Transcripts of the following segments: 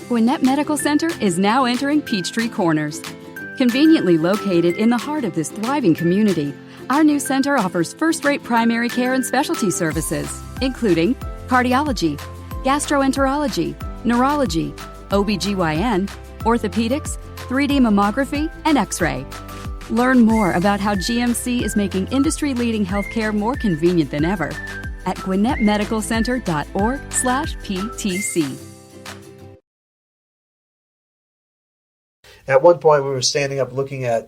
Gwinnett Medical Center is now entering Peachtree Corners. Conveniently located in the heart of this thriving community, our new center offers first-rate primary care and specialty services, including cardiology, gastroenterology, neurology, OBGYN, orthopedics, 3D mammography, and X-ray. Learn more about how GMC is making industry-leading healthcare more convenient than ever at gwinnettmedicalcenter.org/PTC. At one point, we were standing up looking at,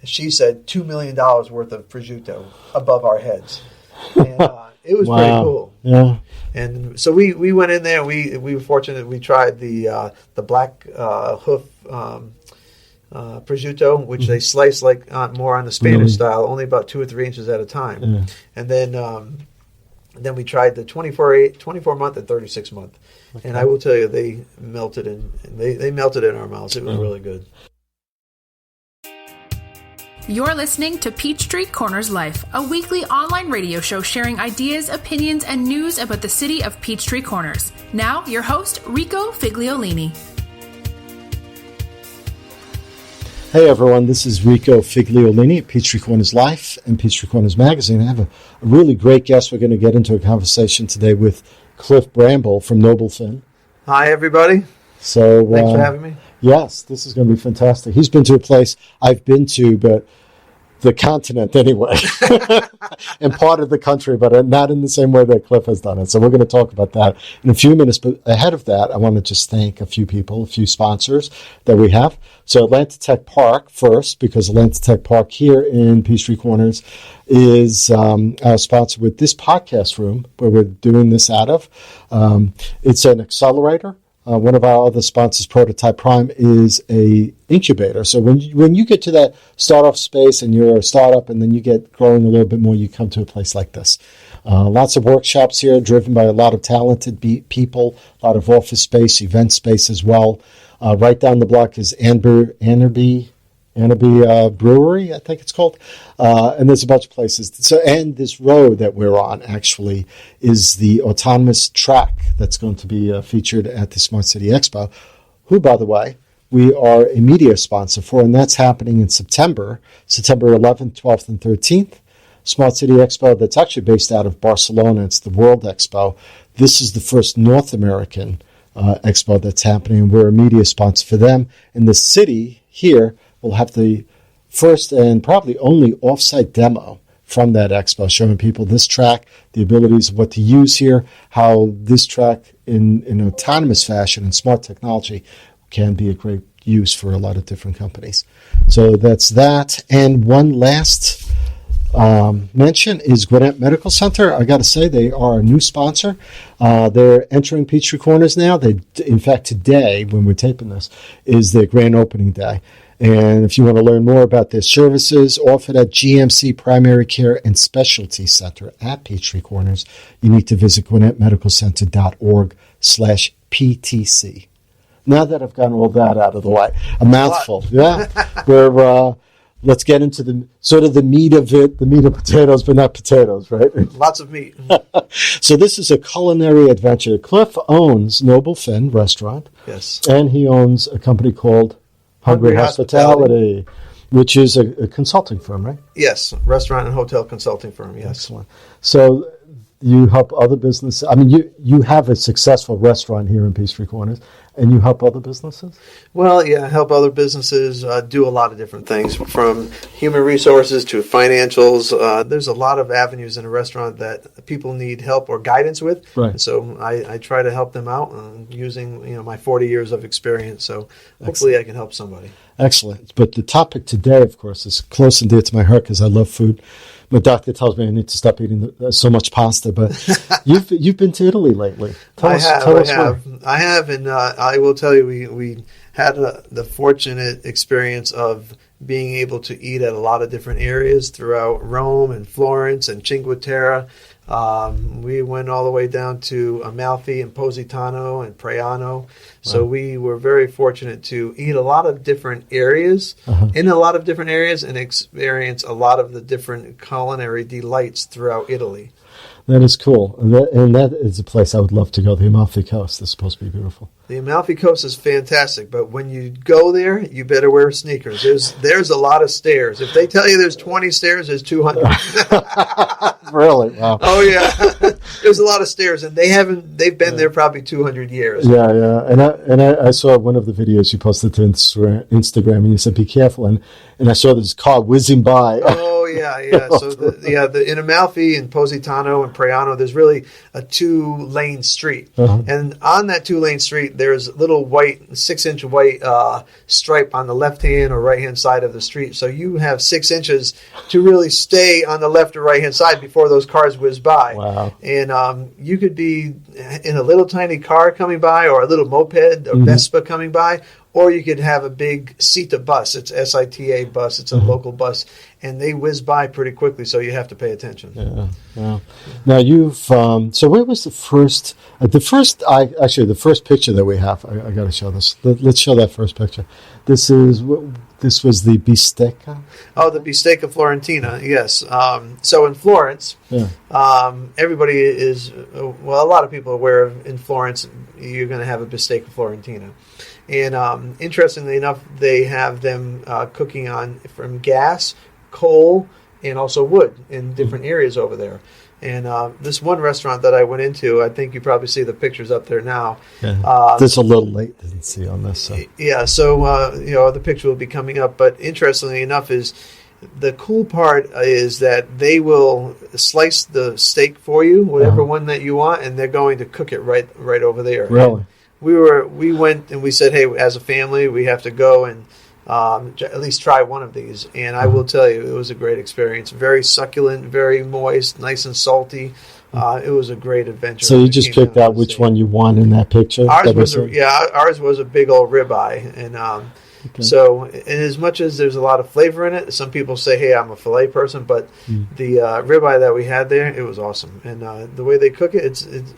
she said, $2 million worth of prosciutto above our heads. And it was pretty cool. Yeah. And so we went in there. We were fortunate. We tried the black hoof prosciutto, which they slice like more on the Spanish style, only about 2 or 3 inches at a time. Yeah. And then we tried the 24-month and 36-month. Okay. And I will tell you, they melted in our mouths. It was really good. You're listening to Peachtree Corners Life, a weekly online radio show sharing ideas, opinions, and news about the city of Peachtree Corners. Now, your host, Rico Figliolini. Hey everyone, this is Rico Figliolini at Peachtree Corners Life and Peachtree Corners Magazine. I have a really great guest. We're going to get into a conversation today with Cliff Bramble from Noblefin. Hi everybody. So thanks for having me. Yes, this is going to be fantastic. He's been to a place I've been to, but the continent anyway, and part of the country, but not in the same way that Cliff has done it. So we're going to talk about that in a few minutes. But ahead of that, I want to just thank a few people, a few sponsors that we have. So Atlanta Tech Park first, because Atlanta Tech Park here in Peachtree Corners is our sponsor with this podcast room where we're doing this out of. It's an accelerator. One of our other sponsors, Prototype Prime, is a incubator. So when you get to that start-off space and you're a startup and then you get growing a little bit more, you come to a place like this. Lots of workshops here driven by a lot of talented people, a lot of office space, event space as well. Right down the block is Annerby Brewery, I think it's called. And there's a bunch of places. So, and this road that we're on actually is the autonomous track that's going to be featured at the Smart City Expo, who, by the way, we are a media sponsor for, and that's happening in September 11th, 12th, and 13th. Smart City Expo, that's actually based out of Barcelona. It's the World Expo. This is the first North American expo that's happening. We're a media sponsor for them. And the city here will have the first and probably only off-site demo from that expo, showing people this track, the abilities of what to use here, how this track in autonomous fashion and smart technology can be a great use for a lot of different companies. So that's that. And one last mention is Gwinnett Medical Center. I got to say, they are a new sponsor. They're entering Peachtree Corners now. In fact, today, when we're taping this, is their grand opening day. And if you want to learn more about their services offered at GMC Primary Care and Specialty Center at Peachtree Corners, you need to visit gwinnettmedicalcenter.org/PTC. Now that I've gotten all that out of the way, a mouthful. Yeah. Let's get into the sort of the meat of it, the meat of potatoes, but not potatoes, right? Lots of meat. So this is a culinary adventure. Cliff owns Noblefin Restaurant. Yes. And he owns a company called Hungry Hospitality, which is a consulting firm, right? Yes, restaurant and hotel consulting firm, yes. Excellent. So you help other businesses. I mean, you have a successful restaurant here in Peachtree Corners, and you help other businesses? Well, yeah, I help other businesses do a lot of different things, from human resources to financials. There's a lot of avenues in a restaurant that people need help or guidance with. Right. So I try to help them out using my 40 years of experience. So hopefully I can help somebody. Excellent. But the topic today, of course, is close and dear to my heart because I love food. My doctor tells me I need to stop eating so much pasta, but you've been to Italy lately. I have, and I will tell you, we had the fortunate experience of being able to eat at a lot of different areas throughout Rome and Florence and Cinque Terre. We went all the way down to Amalfi and Positano and Praiano. So we were very fortunate to eat a lot of different areas, in a lot of different areas, and experience a lot of the different culinary delights throughout Italy. That is cool. And that is a place I would love to go. The Amalfi Coast is supposed to be beautiful. The Amalfi Coast is fantastic, but when you go there, you better wear sneakers. There's a lot of stairs. If they tell you there's 20 stairs, there's 200. Really? Wow. Oh yeah, there's a lot of stairs, and they've been there probably 200 years. Yeah. And I saw one of the videos you posted to Instagram, and you said be careful, and I saw this car whizzing by. Oh yeah. So in Amalfi and Positano and Praiano, there's really a 2-lane street, and on that 2-lane street, there's a little 6-inch white stripe on the left hand or right hand side of the street. So you have 6 inches to really stay on the left or right hand side before those cars whiz by. Wow. And you could be in a little tiny car coming by, or a little moped or Vespa coming by, or you could have a big SITA bus. It's SITA bus. It's a local bus, and they whiz by pretty quickly, so you have to pay attention. Yeah. Now you've so where was the first? The first picture that we have. I got to show this. Let's show that first picture. This was the bistecca. Oh, the bistecca Florentina. Yes. So in Florence, everybody is a lot of people are aware of. In Florence, you're going to have a bistecca Florentina. And interestingly enough, they have them cooking from gas, coal, and also wood in different areas over there. And this one restaurant that I went into, I think you probably see the pictures up there now. Yeah. This is a little late to see on this. So. Yeah, so the picture will be coming up. But interestingly enough, is the cool part is that they will slice the steak for you, whatever one that you want, and they're going to cook it right over there. Really? And we went and we said, hey, as a family, we have to go and at least try one of these. And I will tell you, it was a great experience. Very succulent, very moist, nice and salty. It was a great adventure. So you just picked out which one you want in that picture? Ours was a big old ribeye. And so as much as there's a lot of flavor in it, some people say, hey, I'm a filet person, but the ribeye that we had there, it was awesome. And the way they cook it, it's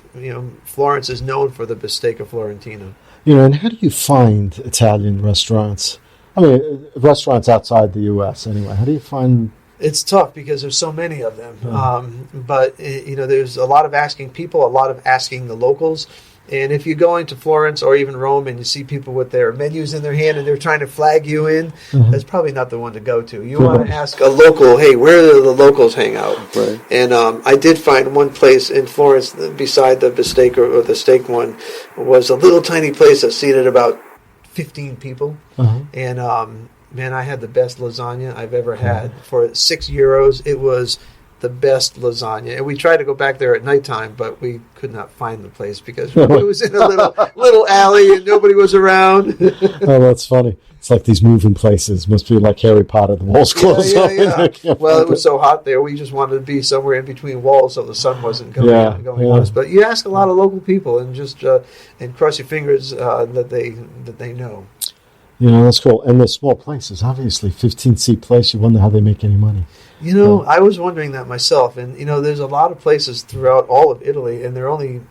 Florence is known for the bistecca Florentina. And how do you find Italian restaurants? I mean, restaurants outside the U.S. anyway. How do you find? It's tough because there's so many of them. But there's a lot of asking people, a lot of asking the locals. And if you go into Florence or even Rome and you see people with their menus in their hand and they're trying to flag you in, that's probably not the one to go to. You want to ask a local, hey, where do the locals hang out? Right. And I did find one place in Florence beside the bistecca or the steak one was a little tiny place that seated about 15 people. And man, I had the best lasagna I've ever had. For €6, it was the best lasagna. And we tried to go back there at nighttime, but we could not find the place because it was in a little alley and nobody was around. Oh, that's funny. It's like these moving places. Must be like Harry Potter. The walls closed up. Yeah. Well, it was so hot there. We just wanted to be somewhere in between walls so the sun wasn't going on us. But you ask a lot of local people and just and cross your fingers that they know. That's cool. And the small places, obviously, 15-seat place. You wonder how they make any money. I was wondering that myself. And, there's a lot of places throughout all of Italy, and they're only,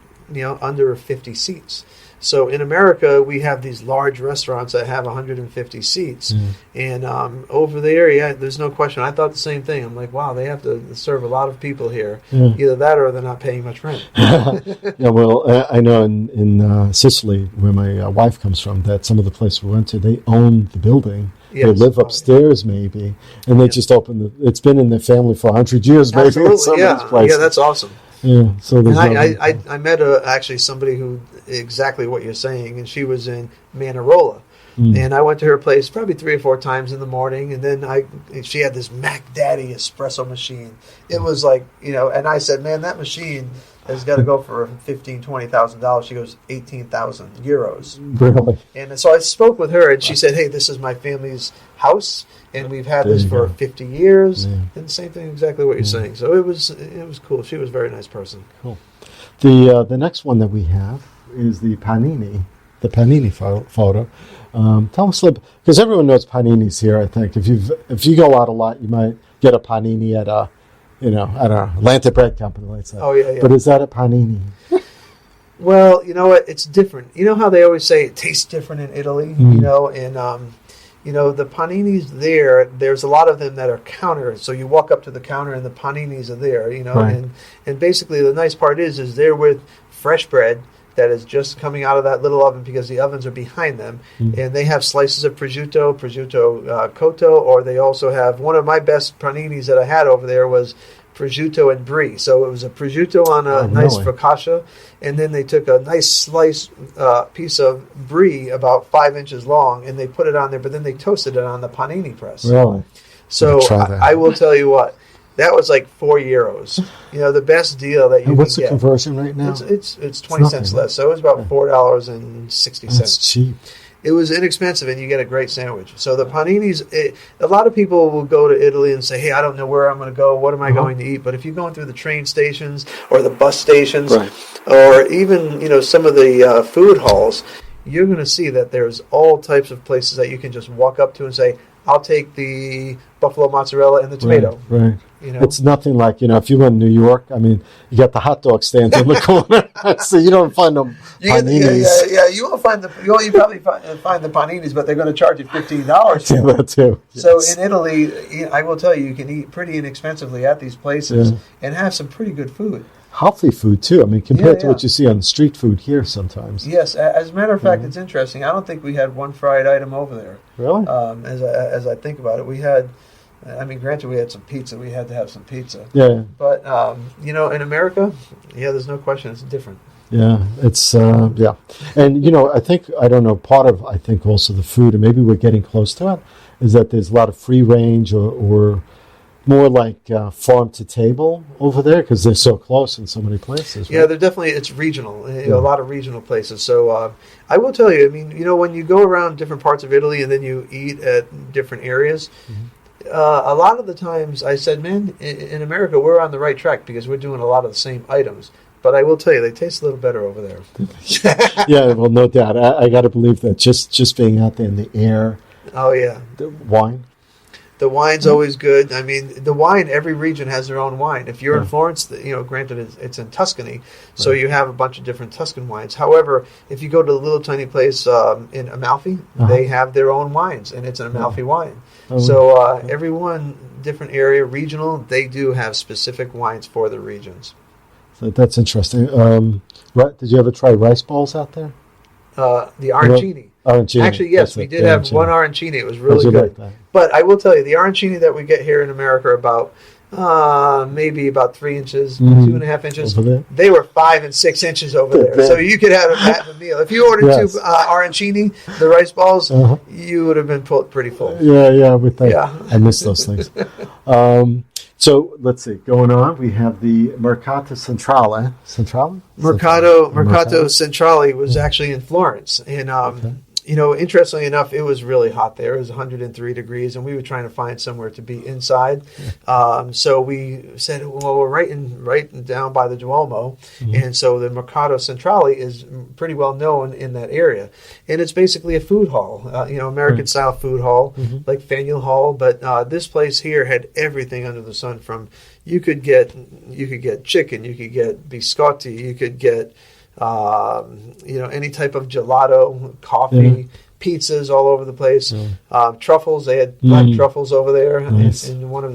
under 50 seats. So in America, we have these large restaurants that have 150 seats. And over there, there's no question. I thought the same thing. I'm like, wow, they have to serve a lot of people here. Either that or they're not paying much rent. Well, I know in Sicily, where my wife comes from, that some of the places we went to, they own the building. Yes, they live upstairs, maybe, and they just open it's been in their family for 100 years, maybe. Absolutely, yeah, that's awesome. Yeah, so I met actually somebody who exactly what you're saying, and she was in Manarola. And I went to her place probably 3 or 4 times in the morning, and then she had this Mac Daddy espresso machine. It was like, and I said, man, that machine has got to go for $15,000-$20,000. She goes, 18,000 euros. Really? And so I spoke with her, and she said, hey, this is my family's house, and we've had this for 50 years. Yeah. And same thing, exactly what you're saying. So it was cool. She was a very nice person. Cool. The next one that we have is the panini photo. Tell us a little, because everyone knows paninis here. I think if you go out a lot, you might get a panini at a Atlanta Bread Company, let's say. Oh yeah. But is that a panini? Well, you know what? It's different. You know how they always say it tastes different in Italy, and the paninis there's a lot of them that are counters. So you walk up to the counter and the paninis are there, Right. and basically the nice part is they're with fresh bread that is just coming out of that little oven because the ovens are behind them. And they have slices of prosciutto cotto, or they also have one of my best paninis that I had over there was prosciutto and brie. So it was a prosciutto on a nice focaccia, and then they took a nice slice piece of brie about 5 inches long, and they put it on there, but then they toasted it on the panini press. Really? So I will tell you what, that was like €4. The best deal that you can get. What's the conversion right now? It's 20 cents less, so it was about $4.60. That's cheap. It was inexpensive, and you get a great sandwich. So the paninis, a lot of people will go to Italy and say, hey, I don't know where I'm going to go. What am I going to eat? But if you're going through the train stations or the bus stations, or even some of the food halls, you're going to see that there's all types of places that you can just walk up to and say, I'll take the buffalo mozzarella and the tomato. Right. It's nothing like, if you went to New York, you got the hot dog stands in the corner, so you don't find them paninis. Yeah, you won't find you probably find the paninis, but they're going to charge you $15 for Yeah, that too. So in Italy, I will tell you can eat pretty inexpensively at these places and have some pretty good food. Healthy food, too. Compared to what you see on the street food here sometimes. Yes, as a matter of fact, it's interesting. I don't think we had one fried item over there. Really? As I think about it, we had, granted we had some pizza. We had to have some pizza. Yeah. But, in America, there's no question it's different. Yeah, it's, yeah. And, part of, also the food, and maybe we're getting close to it, is that there's a lot of free range or more like farm to table over there because they're so close in so many places. Right? Yeah, they're definitely, it's regional, a lot of regional places. So I will tell you, when you go around different parts of Italy and then you eat at different areas, a lot of the times I said, man, in America, we're on the right track because we're doing a lot of the same items. But I will tell you, they taste a little better over there. Yeah, well, no doubt. I got to believe that just being out there in the air. Oh, yeah. The wine. The wine's always good. The wine, every region has their own wine. If you're in Florence, granted it's in Tuscany, so you have a bunch of different Tuscan wines. However, if you go to a little tiny place in Amalfi, they have their own wines, and it's an Amalfi wine. So everyone, different area, regional, they do have specific wines for the regions. So that's interesting. Did you ever try rice balls out there? The arancini. Arancini. Actually, yes, we did have one arancini. It was really good. Like but I will tell you, the arancini that we get here in America are about maybe about 3 inches, 2.5 inches. They were 5 and 6 inches over there. So you could have a meal. If you ordered two arancini, the rice balls, you would have been pretty full. Yeah, I miss those things. So let's see. Going on, we have the Mercato Centrale. Mercato Centrale was actually in Florence, and interestingly enough, it was really hot there. It was 103 degrees, and we were trying to find somewhere to be inside. So we said, well, we're right down by the Duomo, and so the Mercato Centrale is pretty well known in that area, and it's basically a food hall, American style food hall, like Faneuil Hall. But this place here had everything under the sun. From you could get chicken, you could get biscotti, you could get any type of gelato, coffee, pizzas all over the place. Truffles, they had black truffles over there. Nice. And on one of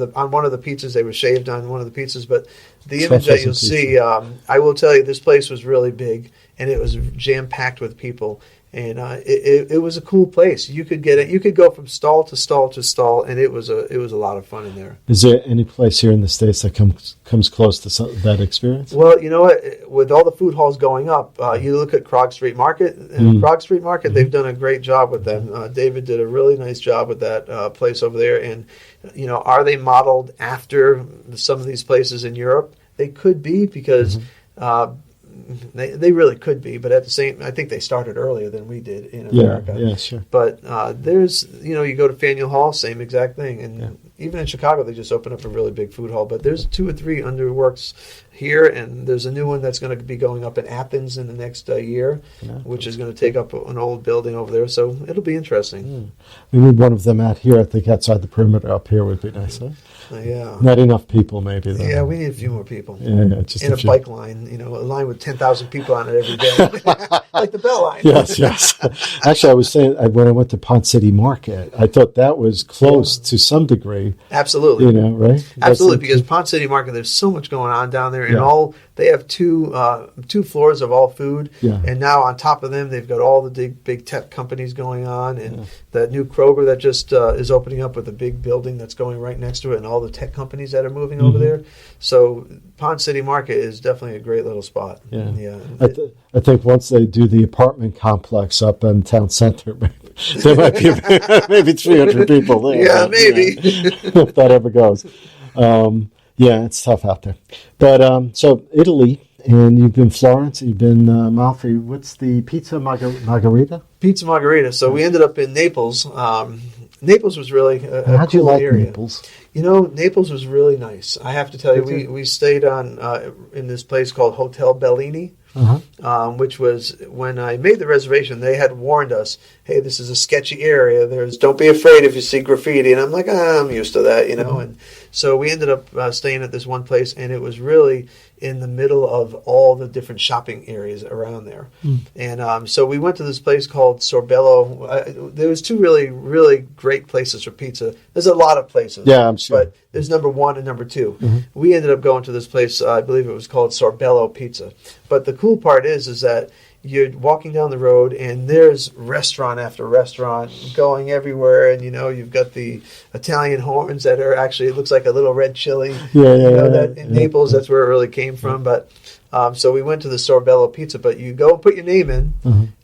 the pizzas, they were shaved on one of the pizzas. But the image that you'll see, I will tell you, this place was really big, and it was jam-packed with people. And it was a cool place. You could get it. You could go from stall to stall to stall, and it was a lot of fun in there. Is there any place here in the States that comes close to that experience? Well, you know what? With all the food halls going up, you look at Krog Street Market. And Krog Street Market, they've done a great job with them. David did a really nice job with that place over there. And are they modeled after some of these places in Europe? They could be because. They really could be, but at the same, I think they started earlier than we did in America. Yeah, sure. But there's, you go to Faneuil Hall, same exact thing, and even in Chicago, they just opened up a really big food hall. But there's 2 or 3 under works here, and there's a new one that's going to be going up in Athens in the next year, which is going to take up an old building over there. So it'll be interesting. We need one of them out here. I think outside the perimeter up here would be nice. Huh? Yeah. Not enough people, maybe. Though. Yeah, we need a few more people. Yeah, just in a bike line, a line with 10,000 people on it every day, like the Bell Line. Yes. Actually, I was saying when I went to Pont City Market, I thought that was close to some degree. Absolutely. Right? Absolutely, because Pont City Market, there's so much going on down there, and they have two floors of all food, and now on top of them, they've got all the big tech companies going on, and the new Kroger that just is opening up with a big building that's going right next to it, and all the tech companies that are moving over there. So Pont City Market is definitely a great little spot. Yeah. I think once they do the apartment complex up in town center, there might be maybe 300 people there. Yeah, maybe. If that ever goes. It's tough out there. But so Italy, and you've been Florence, you've been Amalfi. What's the pizza margarita? Pizza margarita. So we ended up in Naples. Naples was really a How'd cool you like area. Naples? Naples was really nice. I have to tell you, we stayed on in this place called Hotel Bellini, which was, when I made the reservation, they had warned us, hey, this is a sketchy area. Don't be afraid if you see graffiti. And I'm like, I'm used to that, And so we ended up staying at this one place, and it was really in the middle of all the different shopping areas around there. And so we went to this place called Sorbello. There was two really, really great places for pizza. There's a lot of places. Yeah, I'm sure. But there's number one and number two. We ended up going to this place, I believe it was called Sorbello Pizza. But the cool part is that you're walking down the road, and there's restaurant after restaurant going everywhere, and you've got the Italian horns that are actually, it looks like a little red chili. In Naples, that's where it really came from. But so we went to the Sorbello Pizza, but you go and put your name in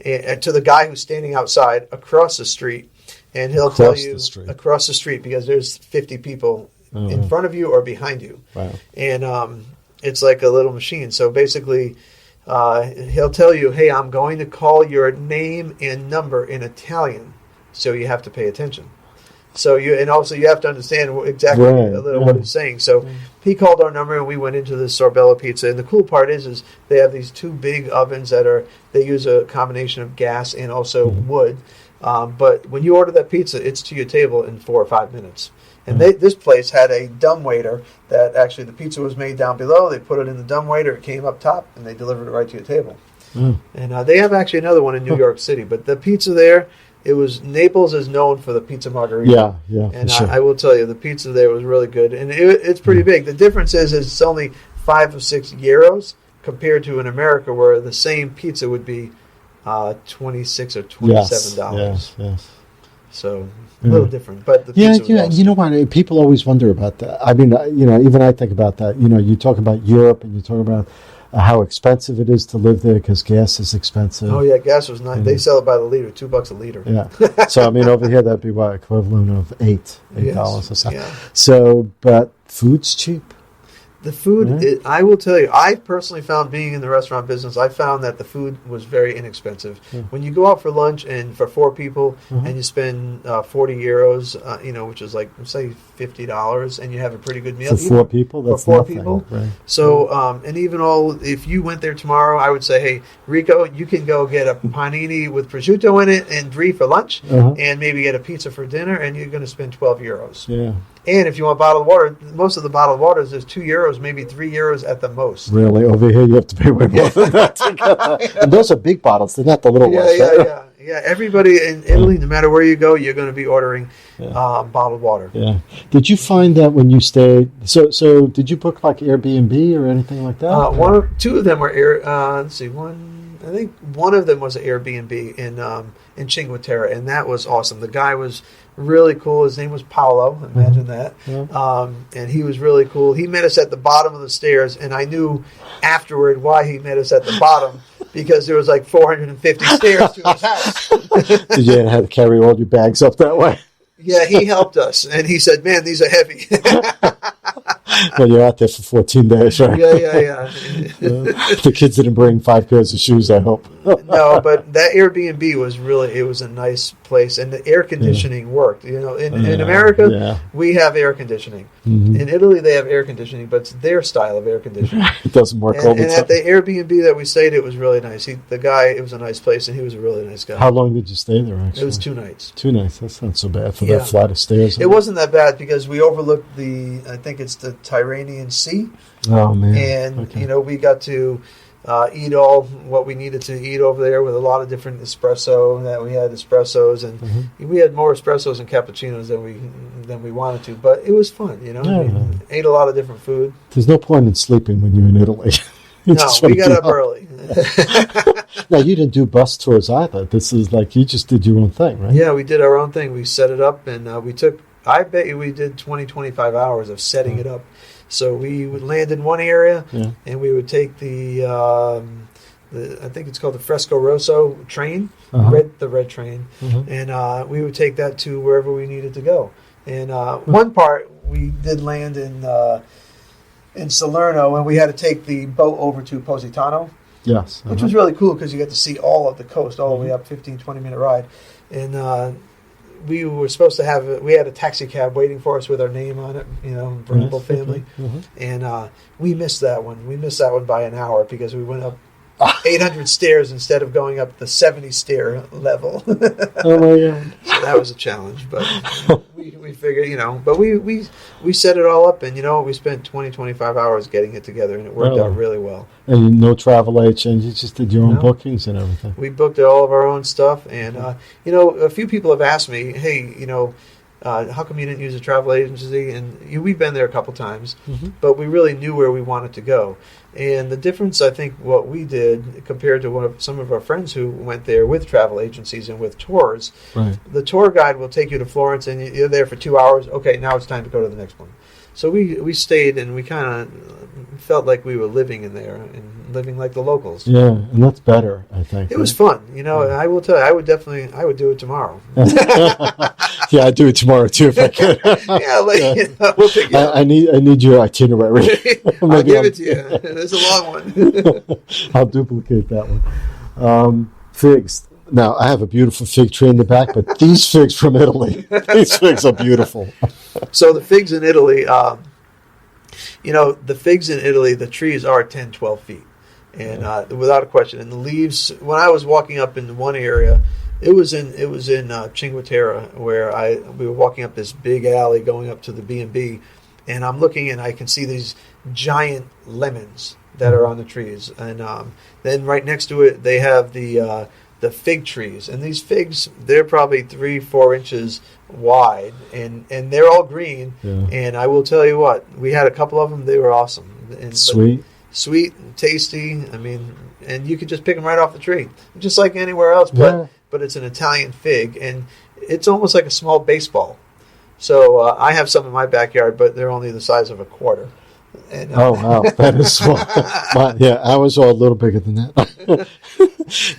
and to the guy who's standing outside across the street, and he'll tell you across the street, because there's 50 people in front of you or behind you. Wow. And it's like a little machine. So basically, he'll tell you, hey, I'm going to call your name and number in Italian, so you have to pay attention. So and also you have to understand exactly what he's saying. So he called our number, and we went into the Sorbello Pizza. And the cool part is they have these two big ovens they use a combination of gas and also wood. But when you order that pizza, it's to your table in 4 or 5 minutes. And this place had a dumbwaiter that actually the pizza was made down below. They put it in the dumbwaiter. It came up top, and they delivered it right to your table. And they have actually another one in New York City. But the pizza there, Naples is known for the pizza margarita. Yeah. And sure. I will tell you, the pizza there was really good. And it's pretty big. The difference is it's only 5 or 6 euros compared to in America, where the same pizza would be $26 or $27. Yes. So a little different, but the pizza was awesome. You know what? People always wonder about that. I mean, even I think about that. You talk about Europe, and you talk about how expensive it is to live there because gas is expensive. Oh yeah, gas was nice. They sell it by the liter, $2 a liter. Yeah. So I mean, over here that'd be what, equivalent of $8 or something. Yeah. So, but food's cheap. The food, I will tell you, I personally found, being in the restaurant business, I found that the food was very inexpensive. When you go out for lunch and for 4 people and you spend 40 euros, which is like, say, $50, and you have a pretty good meal. For 4 people? That's for 4 nothing. people. Right. So, and even if you went there tomorrow, I would say, hey, Rico, you can go get a panini with prosciutto in it and brie for lunch, and maybe get a pizza for dinner, and you're going to spend 12 euros. Yeah. And if you want bottled water, most of the bottled waters is €2, maybe €3 at the most. Really? Over here, you have to pay way more than that to get that. And those are big bottles. They're not the little ones. Yeah. Everybody in Italy, no matter where you go, you're going to be ordering bottled water. Yeah. Did you find that when you stayed? So did you book like Airbnb or anything like that? 2 of them were let's see, I think one of them was an Airbnb in Cinque Terre, and that was awesome. The guy was really cool. His name was Paolo. Imagine that. And he was really cool. He met us at the bottom of the stairs, and I knew afterward why he met us at the bottom, because there was like 450 stairs to his house. Did you have to carry all your bags up that way? Yeah, he helped us, and he said, "Man, these are heavy." Well, you're out there for 14 days, right? Yeah. The kids didn't bring 5 pairs of shoes, I hope. No, but that Airbnb was a nice place, and the air conditioning worked. In America, we have air conditioning. In Italy, they have air conditioning, but it's their style of air conditioning. It doesn't work all the time. And at the Airbnb that we stayed, it was really nice. It was a nice place, and he was a really nice guy. How long did you stay there, actually? It was 2 nights. 2 nights. That's not so bad for that flight of stairs. It wasn't that bad because we overlooked I think it's the Tyrrhenian Sea. Oh, man. And, we got to eat all what we needed to eat over there with a lot of different espresso. That we had espressos, and we had more espressos and cappuccinos than we wanted to. But it was fun, We ate a lot of different food. There's no point in sleeping when you're in Italy. No, we got up early. Now, you didn't do bus tours either. This is like you just did your own thing, right? Yeah, we did our own thing. We set it up, and I bet you we did 20, 25 hours of setting it up. So we would land in one area, and we would take I think it's called the Fresco Rosso train, the red train, and we would take that to wherever we needed to go. And one part, we did land in Salerno, and we had to take the boat over to Positano. Yes. Which was really cool because you get to see all of the coast, all the way up, 15, 20-minute ride. And we were supposed to we had a taxi cab waiting for us with our name on it, Bramble family. And we missed that one. We missed that one by an hour because we went up 800 stairs instead of going up the 70 stair level. Oh, my God. So that was a challenge, but we figured, but we set it all up, and we spent 20, 25 hours getting it together, and it worked out really well. And no travel agent, you just did your own bookings and everything. We booked all of our own stuff, and a few people have asked me, hey, how come you didn't use a travel agency? And we've been there a couple times, but we really knew where we wanted to go. And the difference, I think, what we did compared to some of our friends who went there with travel agencies and with tours, the tour guide will take you to Florence, and you're there for 2 hours. Okay, now it's time to go to the next one. So we stayed, and we kind of felt like we were living in there and living like the locals. Yeah, and that's better, I think. It was fun. I will tell you, I would do it tomorrow. Yeah, I'd do it tomorrow, too, if I could. We'll pick you up. I need your itinerary. I'll give it to you. It's a long one. I'll duplicate that one. Figs. Now, I have a beautiful fig tree in the back, but these figs from Italy, these figs are beautiful. So the figs in Italy, the trees are 10, 12 feet. And without a question. And the leaves, when I was walking up in one area, it was in Cinque Terre, where we were walking up this big alley going up to the B&B, and I'm looking and I can see these giant lemons that are on the trees. And then right next to it, they have the fig trees, and these figs, they're probably 3-4 inches wide, and they're all green. And I will tell you what, we had a couple of them. They were awesome. And sweet and tasty. I mean, and you could just pick them right off the tree, just like anywhere else. But it's an Italian fig, and it's almost like a small baseball. So I have some in my backyard, but they're only the size of a quarter. And, oh, wow. That is small. Ours are a little bigger than that.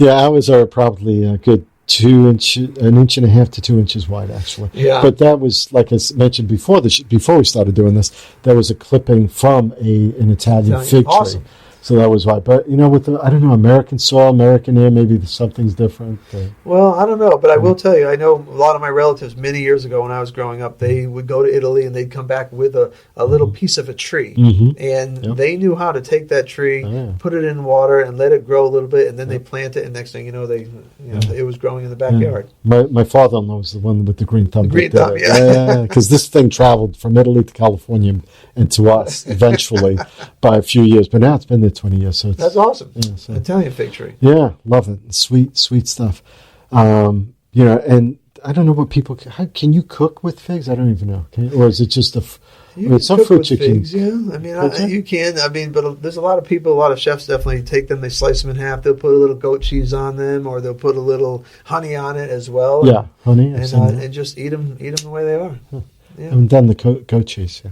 Ours are probably a good 1.5 to 2 inches wide, actually. Yeah. But that was, like I mentioned before we started doing this, that was a clipping from an Italian fig tree. So that was why. But, with American soil, American air, maybe something's different. Well, I don't know. But I will tell you, I know a lot of my relatives many years ago when I was growing up, they would go to Italy and they'd come back with a little piece of a tree. And they knew how to take that tree, put it in water, and let it grow a little bit. And then they plant it. And next thing you know, it was growing in the backyard. My father-in-law was the one with the green thumb. Yeah. Because this thing traveled from Italy to California and to us eventually by a few years. But now it's been there 20 years. So that's awesome. Italian fig tree. Yeah, love it. Sweet stuff. And I don't know what people... can you cook with figs? I don't even know. Or is it just some fruits you can... Figs, yeah. I mean, you can. I mean, but there's a lot of people, a lot of chefs definitely take them, they slice them in half. They'll put a little goat cheese on them, or they'll put a little honey on it as well. Yeah, honey. And just eat them the way they are. Huh. Yeah. I haven't done the goat cheese,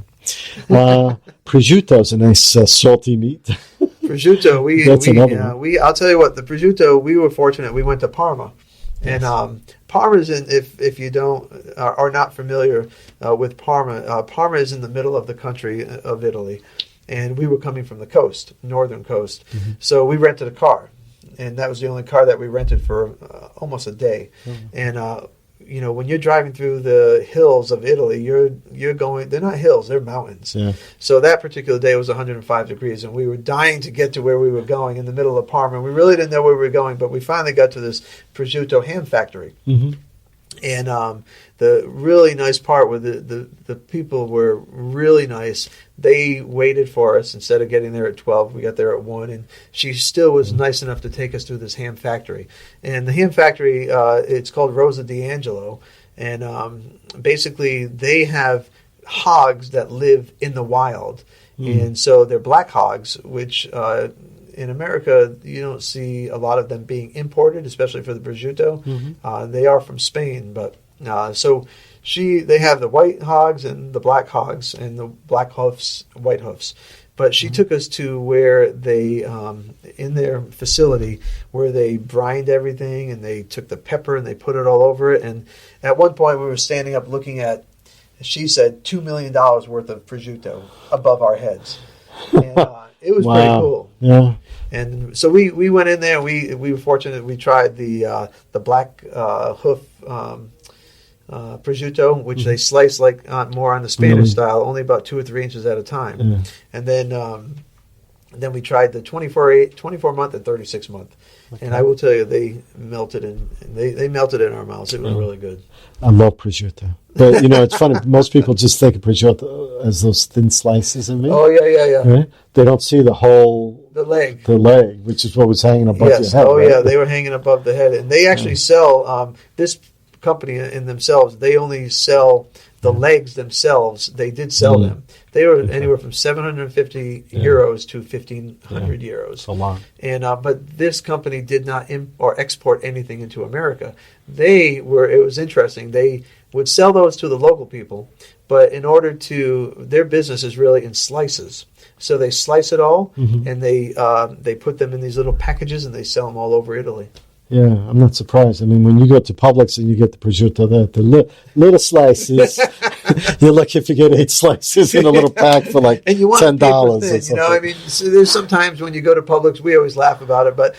prosciutto is a nice salty meat. Prosciutto, I'll tell you what, the prosciutto, we were fortunate. We went to Parma. Yes. And Parma is if you are not familiar with Parma, Parma is in the middle of the country of Italy. And we were coming from the coast, northern coast. So we rented a car. And that was the only car that we rented for almost a day. And when you're driving through the hills of Italy, you're going, they're not hills, they're mountains. Yeah. So that particular day was 105 degrees, and we were dying to get to where we were going in the middle of Parma. We really didn't know where we were going, but we finally got to this prosciutto ham factory. And the really nice part was the people were really nice. They waited for us. Instead of getting there at 12, we got there at 1. And she still was nice enough to take us to this ham factory. And the ham factory, it's called Rosa D'Angelo. And basically they have hogs that live in the wild. And so they're black hogs, which in America, you don't see a lot of them being imported, especially for the prosciutto. They are from Spain, but so they have the white hogs and the black hogs, and the black hoofs, white hoofs. But she took us to where they, in their facility, where they brined everything, and they took the pepper and they put it all over it. And at one point, we were standing up looking at, she said, $2 million worth of prosciutto above our heads. And it was pretty cool. Yeah. And so we went in there. We were fortunate. We tried the black hoof prosciutto, which they slice like more on the Spanish style, only about 2 or 3 inches at a time. And then we tried the 24 month and 36 month. Okay. And I will tell you, they melted they melted in our mouths. It was really good. I love prosciutto. But, it's funny. Most people just think of prosciutto as those thin slices of meat. Oh, yeah. Right? They don't see the whole... The leg, which is what was hanging above your head. Oh, right? yeah. They were hanging above the head. And they actually sell... this company in themselves, they only sell the legs themselves. They did sell them. They were anywhere from 750 euros to 1,500 euros. A lot. And but this company did not or export anything into America. It was interesting. They would sell those to the local people, but in order to, their business is really in slices. So they slice it all, and they put them in these little packages, and they sell them all over Italy. Yeah, I'm not surprised. I mean, when you go to Publix and you get the prosciutto, the little slices, you're lucky if you get 8 slices in a little pack for like and you want $10 or thin, something. I mean, so there's sometimes when you go to Publix, we always laugh about it, but,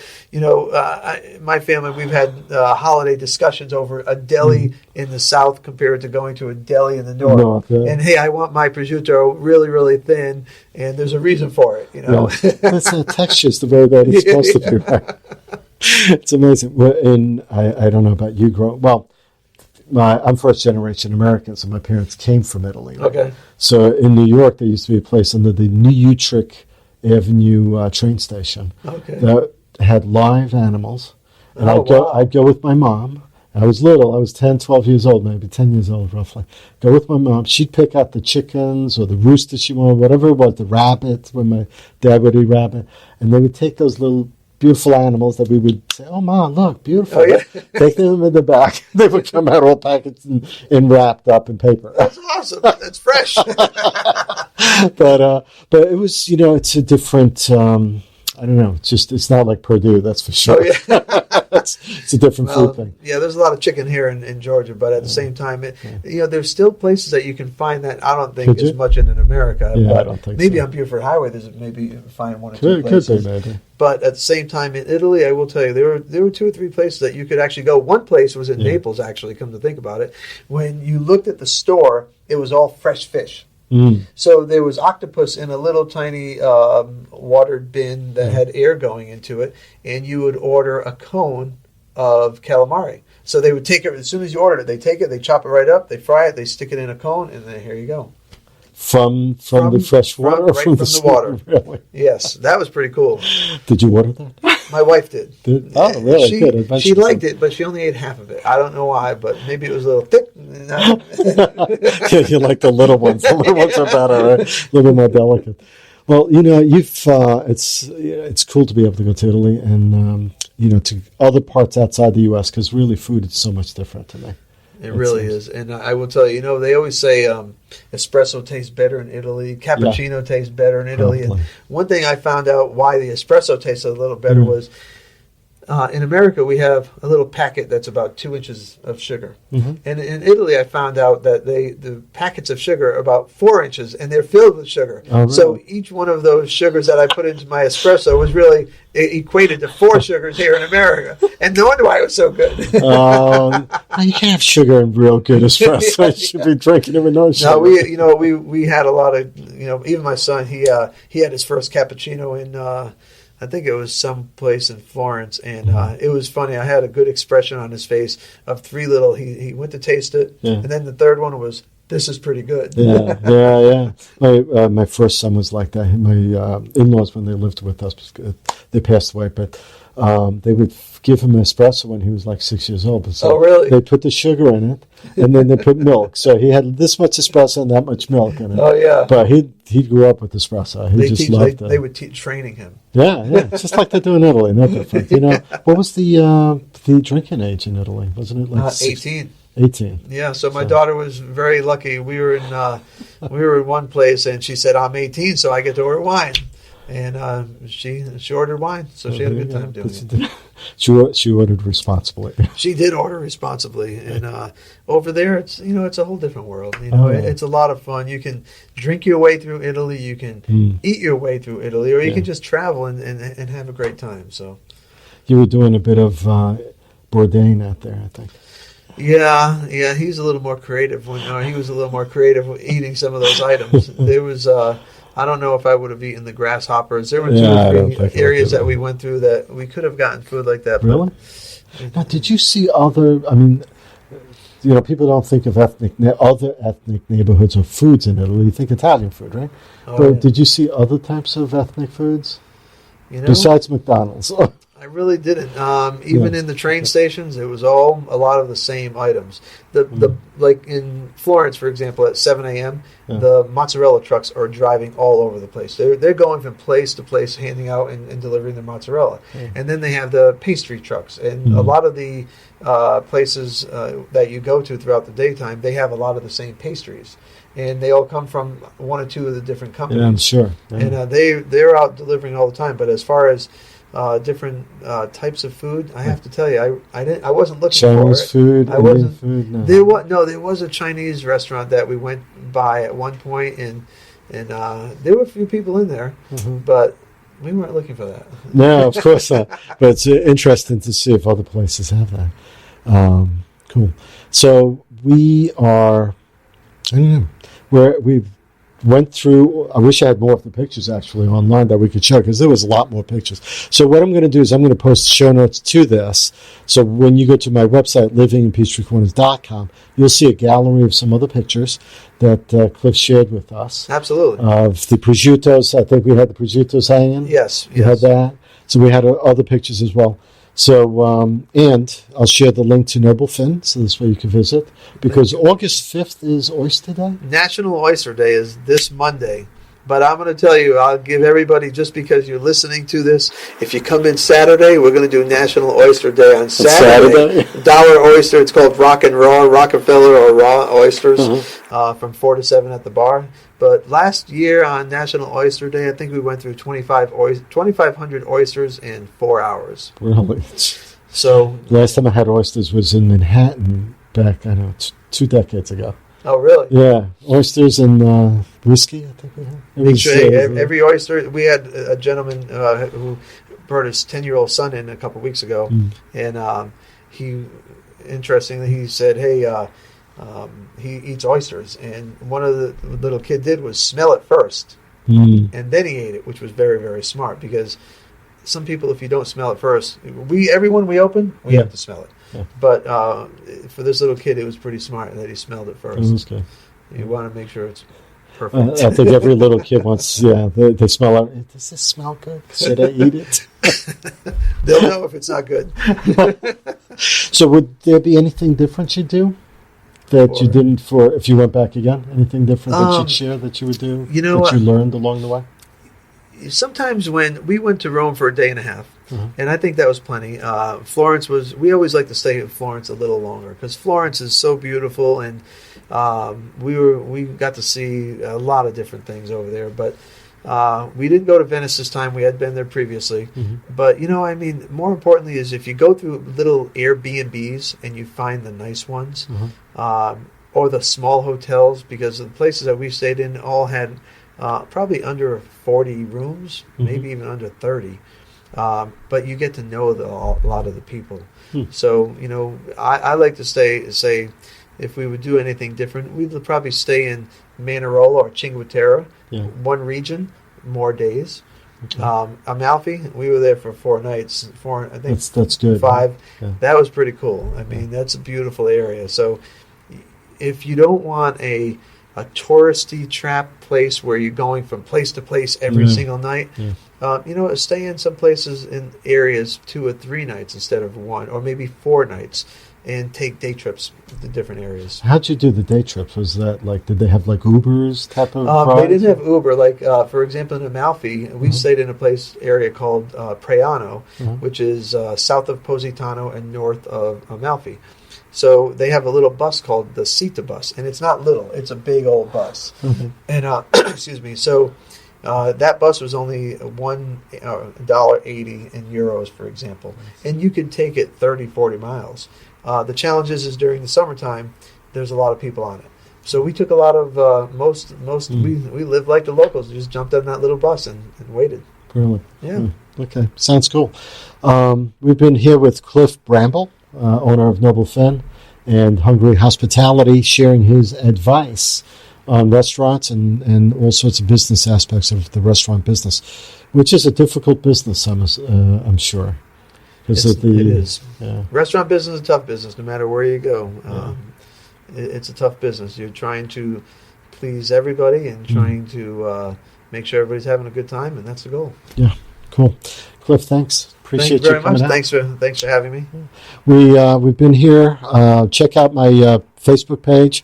my family, we've had holiday discussions over a deli in the South compared to going to a deli in the North. And, hey, I want my prosciutto really, really thin, and there's a reason for it, Yeah. That's the texture's the way that it's supposed to be, right? It's amazing. I don't know about you. I'm first generation American, so my parents came from Italy. Right? Okay. So in New York, there used to be a place under the New Utrecht Avenue train station that had live animals. And I'd go with my mom. I was little. I was 10, 12 years old, maybe 10 years old, roughly. Go with my mom. She'd pick out the chickens or the rooster she wanted, whatever it was, the rabbits, when my dad would eat rabbit. And they would take those little beautiful animals that we would say, "Oh, Mom, look, beautiful." Oh, yeah. Take them in the back. They would come out all packaged and wrapped up in paper. That's awesome. That's fresh. But it was, it's a different. I don't know. It's not like Purdue, that's for sure. Oh, yeah. It's a different food thing. Yeah, there's a lot of chicken here in Georgia, but at the same time, there's still places that you can find that I don't think is much in America. Yeah, but I don't think maybe so. on Buford Highway, there's maybe you can find 1 or 2 places. Could be, maybe. But at the same time, in Italy, I will tell you, there were 2 or 3 places that you could actually go. One place was in Naples, actually, come to think about it. When you looked at the store, it was all fresh fish. So there was octopus in a little tiny watered bin that had air going into it, and you would order a cone of calamari. So they would take it, as soon as you ordered it, they take it, they chop it right up, they fry it, they stick it in a cone, and then here you go. From the fresh water? Right from the water. Really? Yes, that was pretty cool. Did you order that? My wife did. Oh, really? Good. She liked it, but she only ate half of it. I don't know why, but maybe it was a little thick. Yeah, you like the little ones. The little ones are better, right? A little more delicate. Well, it's cool to be able to go to Italy and to other parts outside the U.S. because really food is so much different to me. It really is. And I will tell you, they always say espresso tastes better in Italy, cappuccino tastes better in Italy. And one thing I found out why the espresso tastes a little better was in America we have a little packet that's about 2 inches of sugar. And in Italy I found out that the packets of sugar are about 4 inches and they're filled with sugar. Oh, really? So each one of those sugars that I put into my espresso was really equated to 4 sugars here in America. And no wonder why it was so good. You can't have sugar in real good espresso. You should be drinking it with no sugar. No, we had a lot of, even my son, he had his first cappuccino in I think it was some place in Florence, and it was funny. I had a good expression on his face of three little. He went to taste it, and then the third one was, "This is pretty good." Yeah. My first son was like that. My in-laws, when they lived with us, they passed away, but they would give him espresso when he was like 6 years old. So really? They put the sugar in it, and then they put milk. So he had this much espresso and that much milk in it. Oh, yeah. But he grew up with espresso. He just loved it. They would teach training him. Yeah. Just like they do in Italy. No different. What was the drinking age in Italy? Wasn't it like 18? 18. Yeah, so my daughter was very lucky. We were in one place, and she said, "I'm 18, so I get to order wine." And she ordered wine, so she had a good time doing it. She ordered responsibly. She did order responsibly, and over there, it's a whole different world. It's a lot of fun. You can drink your way through Italy, you can eat your way through Italy, or you can just travel and have a great time. So, you were doing a bit of Bourdain out there, I think. Yeah, he's a little more creative. He was a little more creative eating some of those items. There was. I don't know if I would have eaten the grasshoppers. There were two or three areas that we went through that we could have gotten food like that. Really? Now, did you see other? I mean, people don't think of other ethnic neighborhoods or foods in Italy. You think Italian food, right? But did you see other types of ethnic foods besides McDonald's? I really didn't. Even in the train stations, it was a lot of the same items. Like in Florence, for example, at 7 a.m., the mozzarella trucks are driving all over the place. They're going from place to place, handing out and delivering their mozzarella. And then they have the pastry trucks. And a lot of the places that you go to throughout the daytime, they have a lot of the same pastries. And they all come from one or two of the different companies. Yeah, I'm sure. Yeah. And they're out delivering all the time. But as far as different types of food, I have to tell you, I wasn't looking Chinese for it. food, I Indian wasn't. Food. No. There was a Chinese restaurant that we went by at one point, and there were a few people in there, but we weren't looking for that. No, of course not. But it's interesting to see if other places have that. Cool. So we are. I don't know. We've went through. I wish I had more of the pictures actually online that we could show, because there was a lot more pictures. So what I'm going to do is I'm going to post show notes to this. So when you go to my website, livinginpeachtreecorners.com, you'll see a gallery of some other pictures that Cliff shared with us. Absolutely. Of the prosciuttos. I think we had the prosciuttos hanging. Yes. We had that. So we had other pictures as well. So, and I'll share the link to Noble Fin, so this way you can visit, because August 5th is Oyster Day. National Oyster Day is this Monday. But I'm going to tell you, I'll give everybody, just because you're listening to this, if you come in Saturday, we're going to do National Oyster Day on Saturday. Dollar oyster, it's called Rock and Raw, Rockefeller or Raw Oysters, from 4 to 7 at the bar. But last year on National Oyster Day, I think we went through 2,500 oysters in 4 hours. Really? So last time I had oysters was in Manhattan back, 2 decades ago. Oh, really? Yeah. Oysters and whiskey, I think we had. Every oyster. We had a gentleman who brought his 10-year-old son in a couple of weeks ago, and interestingly, he said, hey, he eats oysters. And one of the little kid did was smell it first, and then he ate it, which was very, very smart, because some people, if you don't smell it first, everyone we open, we have to smell it. Yeah. But for this little kid, it was pretty smart that he smelled it first. Okay. You want to make sure it's perfect. I think every little kid wants, they smell it. Does this smell good? Should I eat it? They'll know if it's not good. So would there be anything different you'd do that you didn't if you went back again? Anything different that you'd share that you would do that you learned along the way? Sometimes when we went to Rome for a day and a half, and I think that was plenty. Florence we always like to stay in Florence a little longer, because Florence is so beautiful, and we got to see a lot of different things over there. But we didn't go to Venice this time. We had been there previously. But, more importantly is if you go through little Airbnbs and you find the nice ones, or the small hotels, because the places that we stayed in all had probably under 40 rooms, maybe even under 30. But you get to know a lot of the people. So, I like to say, if we would do anything different, we'd probably stay in Manarola or Cinque Terre, one region, more days. Okay. Amalfi, we were there for 4 nights. I think that's good. 5. Yeah. That was pretty cool. I mean, that's a beautiful area. So if you don't want a touristy trap place where you're going from place to place every single night, stay in some places in areas 2 or 3 nights instead of 1, or maybe 4 nights, and take day trips to different areas. How'd you do the day trips? Was that did they have Ubers type of They didn't have Uber. For example, in Amalfi, we stayed in a area called Praiano, which is south of Positano and north of Amalfi. So they have a little bus called the Sita bus, and it's not little; it's a big old bus. Mm-hmm. And excuse me. So that bus was only $1.80 in euros, for example, and you could take it 30, 40 miles. The challenge is during the summertime, there's a lot of people on it. So we took a lot of we lived like the locals. We just jumped on that little bus and waited. Really? Yeah. Okay, sounds cool. We've been here with Cliff Bramble, owner of Noble Fen and Hungry Hospitality, sharing his advice on restaurants and all sorts of business aspects of the restaurant business, which is a difficult business, I'm sure. It is. Yeah. Restaurant business is a tough business, no matter where you go. It's a tough business. You're trying to please everybody and trying to make sure everybody's having a good time, and that's the goal. Yeah, cool. Cliff, thanks. Appreciate you very much. Out. Thanks for having me. We've been here. Check out my Facebook page,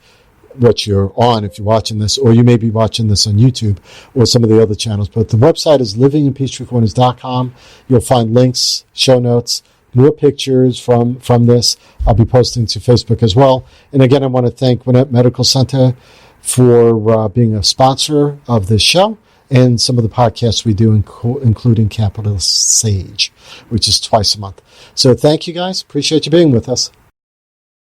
which you're on if you're watching this, or you may be watching this on YouTube or some of the other channels. But the website is livinginpeachtreecorners.com. You'll find links, show notes, more pictures from this. I'll be posting to Facebook as well. And again, I want to thank Gwinnett Medical Center for being a sponsor of this show and some of the podcasts we do, including Capital Sage, which is twice a month. So thank you guys. Appreciate you being with us.